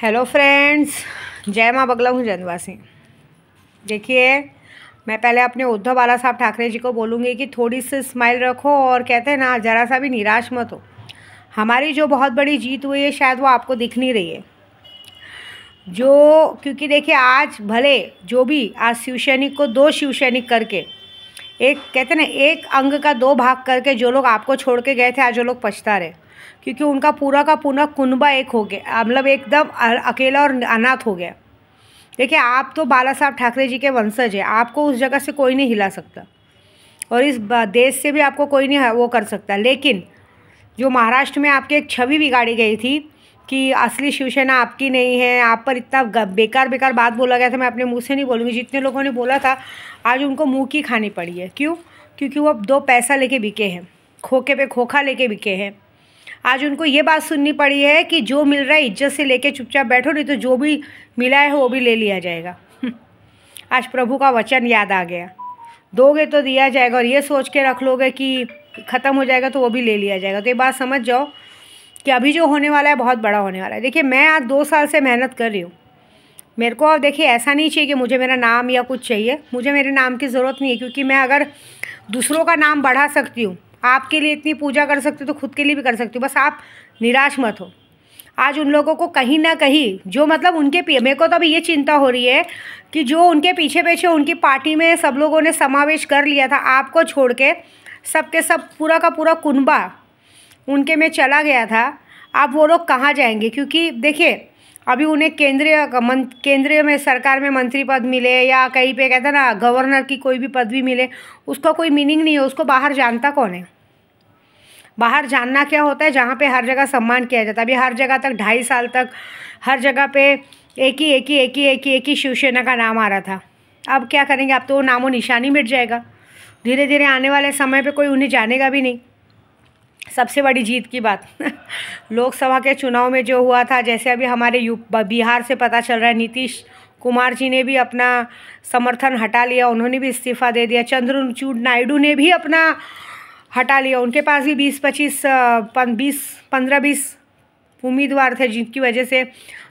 Hello friends, जय माँ बगला हूँ जनवासी। देखिए, मैं पहले अपने उद्धव बाला साहब ठाकरे जी को बोलूँगी कि थोड़ी सी स्माइल रखो और कहते हैं ना, ज़रा सा भी निराश मत हो। हमारी जो बहुत बड़ी जीत हुई है शायद वो आपको दिख नहीं रही है। क्योंकि देखिए, आज भले जो भी आज शिवसैनिक को दो शिवसैनिक करके, एक कहते ना, एक अंग का दो भाग करके जो लोग आपको छोड़ के गए थे, आज वो लोग पछता रहे, क्योंकि उनका पूरा का पूरा कुनबा एक हो गया, मतलब एकदम अकेला और अनाथ हो गया। देखिए, आप तो बाला साहब ठाकरे जी के वंशज है, आपको उस जगह से कोई नहीं हिला सकता और इस देश से भी आपको कोई नहीं वो कर सकता। लेकिन जो महाराष्ट्र में आपकी एक छवि बिगाड़ी गई थी कि असली शिवसेना आपकी नहीं है, आप पर इतना बेकार बेकार बात बोला गया था, मैं अपने मुंह से नहीं बोलूँगी, जितने लोगों ने बोला था आज उनको मुंह की खानी पड़ी है। क्यों? क्योंकि वो अब दो पैसा लेके बिके हैं, खोखे पे खोखा लेके बिके हैं। आज उनको ये बात सुननी पड़ी है कि जो मिल रहा है इज्जत से लेके चुपचाप बैठो, नहीं तो जो भी मिला है वो भी ले लिया जाएगा। आज प्रभु का वचन याद आ गया, दोगे तो दिया जाएगा, और ये सोच के रख लोगे कि ख़त्म हो जाएगा तो वो भी ले लिया जाएगा। तो ये बात समझ जाओ कि अभी जो होने वाला है बहुत बड़ा होने वाला है। देखिए, मैं आज 2 साल से मेहनत कर रही हूँ। मेरे को अब देखिए ऐसा नहीं चाहिए कि मुझे मेरा नाम या कुछ चाहिए, मुझे मेरे नाम की ज़रूरत नहीं है, क्योंकि मैं अगर दूसरों का नाम बढ़ा सकती हूँ, आपके लिए इतनी पूजा कर सकती हूँ, तो खुद के लिए भी कर सकती हूँ। बस आप निराश मत हो। आज उन लोगों को कहीं ना कहीं जो मतलब उनके मेरे को तो अभी ये चिंता हो रही है कि जो उनके पीछे पीछे उनकी पार्टी में सब लोगों ने समावेश कर लिया था, आपको छोड़ के सबके सब पूरा का पूरा कुनबा उनके में चला गया था। अब वो लोग कहाँ जाएंगे? क्योंकि देखिए, अभी उन्हें केंद्रीय में सरकार में मंत्री पद मिले या कहीं पे कहते हैं ना गवर्नर की कोई भी पदवी मिले, उसका कोई मीनिंग नहीं है। उसको बाहर जानता कौन है? बाहर जानना क्या होता है? जहाँ पे हर जगह सम्मान किया जाता है। अभी हर जगह तक 2.5 साल तक हर जगह पे एक ही शिवसेना का नाम आ रहा था। अब क्या करेंगे? अब तो वो नामो निशानी मिट जाएगा। धीरे धीरे आने वाले समय पे कोई उन्हें जानेगा भी नहीं। सबसे बड़ी जीत की बात लोकसभा के चुनाव में जो हुआ था, जैसे अभी हमारे बिहार से पता चल रहा है, नीतीश कुमार जी ने भी अपना समर्थन हटा लिया, उन्होंने भी इस्तीफ़ा दे दिया। चंद्रचूड़ नायडू ने भी अपना हटा लिया, उनके पास भी 15-20 उम्मीदवार थे, जिनकी वजह से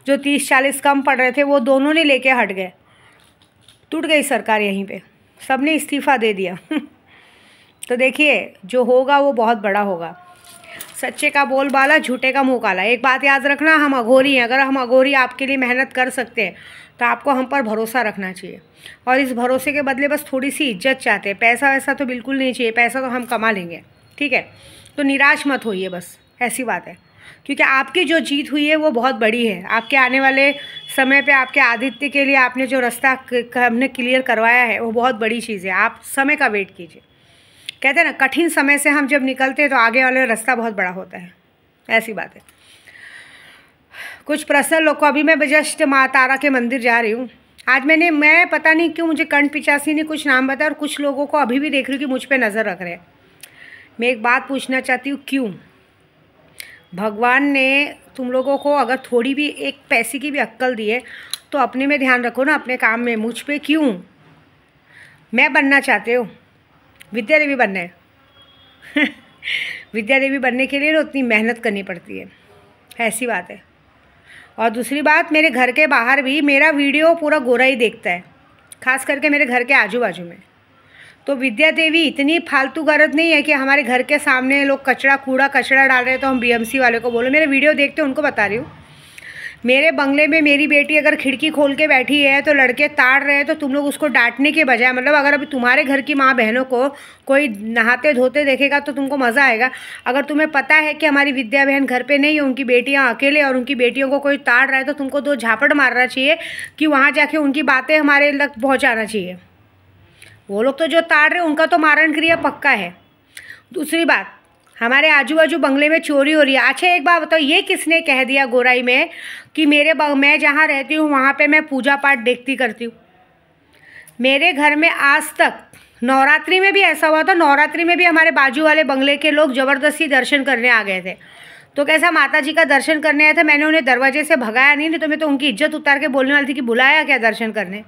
जो 30-40 कम पड़ रहे थे वो दोनों ने लेके हट गए। टूट गई सरकार यहीं पे, सब ने इस्तीफ़ा दे दिया। तो देखिए, जो होगा वो बहुत बड़ा होगा। सच्चे का बोलबाला, झूठे का मुँह काला। एक बात याद रखना, हम अघोरी हैं। अगर हम अघोरी आपके लिए मेहनत कर सकते हैं तो आपको हम पर भरोसा रखना चाहिए, और इस भरोसे के बदले बस थोड़ी सी इज्जत चाहते हैं। पैसा वैसा तो बिल्कुल नहीं चाहिए, पैसा तो हम कमा लेंगे, ठीक है? तो निराश मत होइए, बस ऐसी बात है। क्योंकि आपकी जो जीत हुई है वो बहुत बड़ी है। आपके आने वाले समय पे आपके आदित्य के लिए आपने जो रास्ता हमने क्लियर करवाया है वो बहुत बड़ी चीज़ है। आप समय का वेट कीजिए। कहते हैं ना, कठिन समय से हम जब निकलते हैं तो आगे वाले रास्ता बहुत बड़ा होता है, ऐसी बात है। कुछ पर्सनल लोग को, अभी मैं जस्ट माँ तारा के मंदिर जा रही हूँ। आज मैं पता नहीं क्यों मुझे कंठ पिचासी ने कुछ नाम बताया, और कुछ लोगों को अभी भी देख रही हूँ कि मुझ पे नज़र रख रहे हैं। मैं एक बात पूछना चाहती हूँ, क्यों? भगवान ने तुम लोगों को अगर थोड़ी भी एक पैसे की भी अक्ल दी है तो अपने में ध्यान रखो ना, अपने काम में। मुझ पे क्यों? मैं बनना चाहते हो? विद्या देवी बनना है? विद्या देवी बनने के लिए ना उतनी मेहनत करनी पड़ती है, ऐसी बात है। और दूसरी बात, मेरे घर के बाहर भी मेरा वीडियो पूरा गोरा ही देखता है, खास करके मेरे घर के आजू बाजू में। तो विद्या देवी इतनी फालतू गरज नहीं है कि हमारे घर के सामने लोग कूड़ा कचरा डाल रहे हैं तो हम बीएमसी वाले को बोलो। मेरे वीडियो देखते उनको बता रही हूँ। मेरे बंगले में मेरी बेटी अगर खिड़की खोल के बैठी है तो लड़के ताड़ रहे हैं, तो तुम लोग उसको डांटने के बजाय, मतलब अगर अभी तुम्हारे घर की माँ बहनों को कोई नहाते धोते देखेगा तो तुमको मज़ा आएगा। अगर तुम्हें पता है कि हमारी विद्या बहन घर पे नहीं है, उनकी बेटियां अकेले, और उनकी बेटियों को कोई ताड़ रहा है, तो तुमको 2 झापड़ मारना चाहिए कि वहाँ जाके उनकी बातें हमारे तक पहुँचाना चाहिए। वो लोग तो जो ताड़ रहे हैं उनका तो मारण क्रिया पक्का है। दूसरी बात, हमारे आजू बाजू बंगले में चोरी हो रही है। अच्छा, एक बात बताओ, ये किसने कह दिया गोराई में कि मैं जहाँ रहती हूँ वहाँ पे मैं पूजा पाठ देखती करती हूँ? मेरे घर में आज तक नवरात्रि में भी ऐसा हुआ था। नवरात्रि में भी हमारे बाजू वाले बंगले के लोग ज़बरदस्ती दर्शन करने आ गए थे। तो कैसा माता जी का दर्शन करने आए थे, मैंने उन्हें दरवाजे से भगाया नहीं तो मैं तो उनकी इज्जत उतार के बोलने वाली थी कि बुलाया क्या दर्शन करने?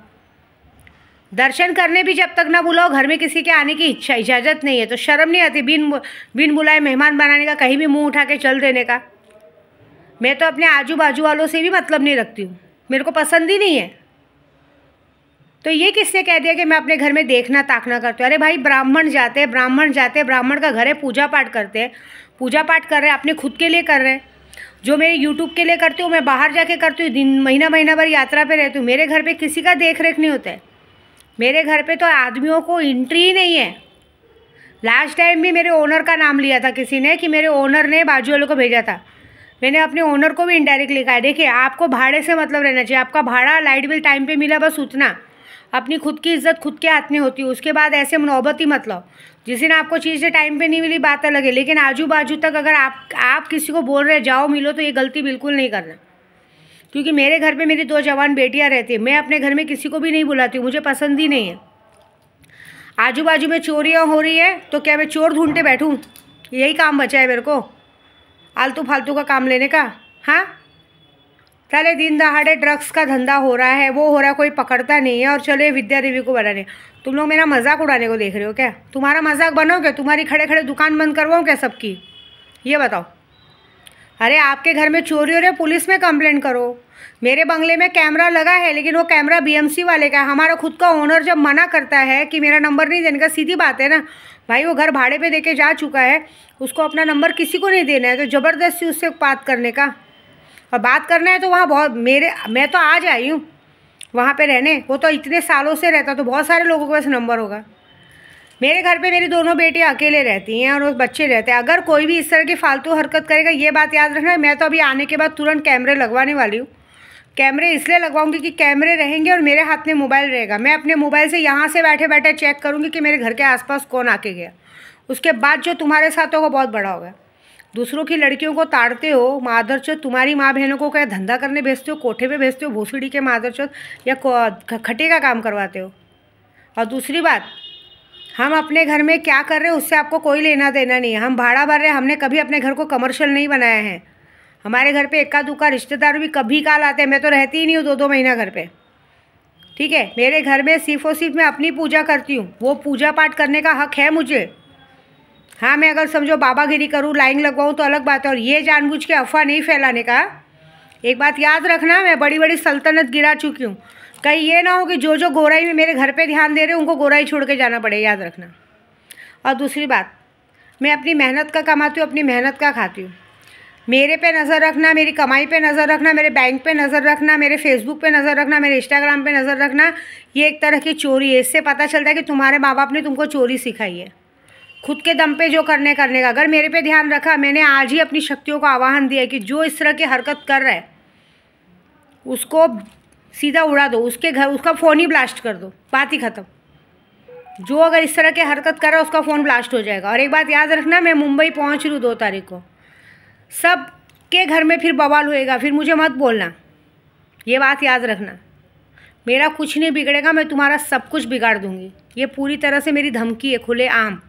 दर्शन करने भी जब तक ना बुलाओ, घर में किसी के आने की इजाज़त नहीं है, तो शर्म नहीं आती बिन बुलाए मेहमान बनाने का, कहीं भी मुंह उठा के चल देने का? मैं तो अपने आजू बाजू वालों से भी मतलब नहीं रखती हूँ, मेरे को पसंद ही नहीं है। तो ये किसने कह दिया कि मैं अपने घर में देखना ताकना करती हूँ? अरे भाई, ब्राह्मण जाते हैं, ब्राह्मण का घर है, पूजा पाठ करते हैं, पूजा पाठ कर रहे हैं, अपने खुद के लिए कर रहे हैं। जो मेरे यूट्यूब के लिए करती हूँ, मैं बाहर जाके करती हूँ, दिन महीना भर यात्रा पे रहती हूँ। मेरे घर पे किसी का देख रेख नहीं होता है। मेरे घर पे तो आदमियों को एंट्री ही नहीं है। लास्ट टाइम भी मेरे ओनर का नाम लिया था किसी ने कि मेरे ओनर ने बाजू वालों को भेजा था। मैंने अपने ओनर को भी इनडायरेक्ट लिखा है, देखिए आपको भाड़े से मतलब रहना चाहिए, आपका भाड़ा लाइट बिल टाइम पे मिला, बस उतना। अपनी खुद की इज्जत खुद के हाथ में होती है, उसके बाद ऐसे नौबत ही मत लो। जिस दिन आपको चीज़ें टाइम पे नहीं मिली बात अलग है, लेकिन आजू बाजू तक अगर आप किसी को बोल रहे जाओ मिलो, तो ये गलती बिल्कुल नहीं करना। क्योंकि मेरे घर पे मेरी 2 जवान बेटियां रहती है, मैं अपने घर में किसी को भी नहीं बुलाती हूँ, मुझे पसंद ही नहीं है। आजू बाजू में चोरियाँ हो रही है तो क्या मैं चोर ढूंढते बैठूँ? यही काम बचा है मेरे को, आलतू फालतू का काम लेने का। हाँ, चले दिन दहाड़े ड्रग्स का धंधा हो रहा है, वो हो रहा है, कोई पकड़ता नहीं है, और चले विद्या देवी को बनाने। तुम लोग मेरा मजाक उड़ाने को देख रहे हो क्या? तुम्हारा मजाक बनाओगे? तुम्हारी खड़े खड़े दुकान बंद करवाऊँ क्या सबकी? ये बताओ। अरे आपके घर में चोरी हो रही है, पुलिस में कंप्लेंट करो। मेरे बंगले में कैमरा लगा है, लेकिन वो कैमरा बीएमसी वाले का है। हमारा खुद का ओनर जब मना करता है कि मेरा नंबर नहीं देने का, सीधी बात है ना भाई, वो घर भाड़े पे देके जा चुका है, उसको अपना नंबर किसी को नहीं देना है, तो ज़बरदस्ती उससे बात करने का। और बात करना है तो वहाँ बहुत मैं तो आज आई हूँ वहाँ पे रहने, वो तो इतने सालों से रहता, तो बहुत सारे लोगों के पास नंबर होगा। मेरे घर पे मेरी दोनों बेटियाँ अकेले रहती हैं और बच्चे रहते हैं। अगर कोई भी इस तरह की फालतू हरकत करेगा, ये बात याद रखना है, मैं तो अभी आने के बाद तुरंत कैमरे लगवाने वाली हूँ। कैमरे इसलिए लगवाऊंगी कि कैमरे रहेंगे और मेरे हाथ में मोबाइल रहेगा। मैं अपने मोबाइल से यहाँ से बैठे बैठे चेक करूँगी कि मेरे घर के आसपास कौन आके गया। उसके बाद जो तुम्हारे साथ होगा बहुत बड़ा होगा। दूसरों की लड़कियों को ताड़ते हो, मादरचोद। तुम्हारी माँ बहनों को क्या धंधा करने भेजते हो, कोठे पे भेजते हो, भोसड़ी के मादरचोद, या खटे का काम करवाते हो? और दूसरी बात, हम अपने घर में क्या कर रहे हैं उससे आपको कोई लेना देना नहीं है। हम भाड़ा भर रहे हैं, हमने कभी अपने घर को कमर्शियल नहीं बनाया है। हमारे घर पे इक्का दुक्का रिश्तेदार भी कभी काल आते हैं, मैं तो रहती ही नहीं हूँ 2-2 महीना घर पे। ठीक है, मेरे घर में सिर्फ और सिर्फ मैं अपनी पूजा करती हूँ, वो पूजा पाठ करने का हक है मुझे। हाँ, मैं अगर समझो बाबागिरी करूँ, लाइन लगवाऊँ तो अलग बात है, और ये जानबूझ के अफवाह नहीं फैलाने का। एक बात याद रखना, मैं बड़ी बड़ी सल्तनत गिरा चुकी हूँ। कहीं ये ना हो कि जो गोराई में मेरे घर पे ध्यान दे रहे हैं उनको गोराई छोड़ के जाना पड़े, याद रखना। और दूसरी बात, मैं अपनी मेहनत का कमाती हूँ, अपनी मेहनत का खाती हूँ। मेरे पे नज़र रखना, मेरी कमाई पे नज़र रखना, मेरे बैंक पे नज़र रखना, मेरे फेसबुक पे नज़र रखना, मेरे इंस्टाग्राम पे नज़र रखना, ये एक तरह की चोरी है। इससे पता चलता है कि तुम्हारे माँ बाप ने तुमको चोरी सिखाई है। खुद के दम पे जो करने का। अगर मेरे पे ध्यान रखा, मैंने आज ही अपनी शक्तियों को आवाहन दिया कि जो इस तरह की हरकत कर रहा है उसको सीधा उड़ा दो, उसके घर उसका फ़ोन ही ब्लास्ट कर दो, बात ही ख़त्म। जो अगर इस तरह की हरकत कर रहा है उसका फ़ोन ब्लास्ट हो जाएगा। और एक बात याद रखना, मैं मुंबई पहुंच रही हूँ 2 तारीख को। सब के घर में फिर बवाल होएगा, फिर मुझे मत बोलना, ये बात याद रखना। मेरा कुछ नहीं बिगड़ेगा, मैं तुम्हारा सब कुछ बिगाड़ दूँगी। ये पूरी तरह से मेरी धमकी है, खुले आम।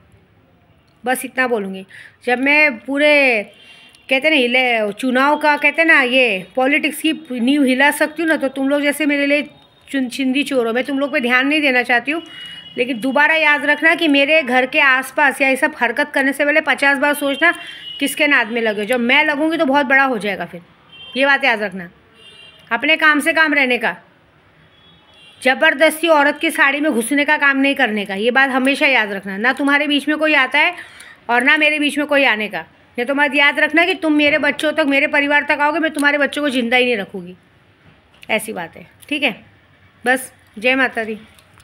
बस इतना बोलूँगी। जब मैं पूरे कहते ना हिले चुनाव का, कहते ना ये पॉलिटिक्स की नींव हिला सकती हूँ ना, तो तुम लोग जैसे मेरे लिए चिंदी चोर हो। मैं तुम लोग पे ध्यान नहीं देना चाहती हूँ, लेकिन दोबारा याद रखना कि मेरे घर के आसपास या ये सब हरकत करने से पहले 50 बार सोचना किसके नाद में लगे। जब मैं लगूँगी तो बहुत बड़ा हो जाएगा फिर, ये बात याद रखना। अपने काम से काम रहने का, ज़बरदस्ती औरत की साड़ी में घुसने का काम नहीं करने का, ये बात हमेशा याद रखना। ना तुम्हारे बीच में कोई आता है और ना मेरे बीच में कोई आने का। नहीं तो मत याद रखना कि तुम मेरे बच्चों तक, मेरे परिवार तक आओगे, मैं तुम्हारे बच्चों को ज़िंदा ही नहीं रखूँगी। ऐसी बात है, ठीक है। बस जय माता दी।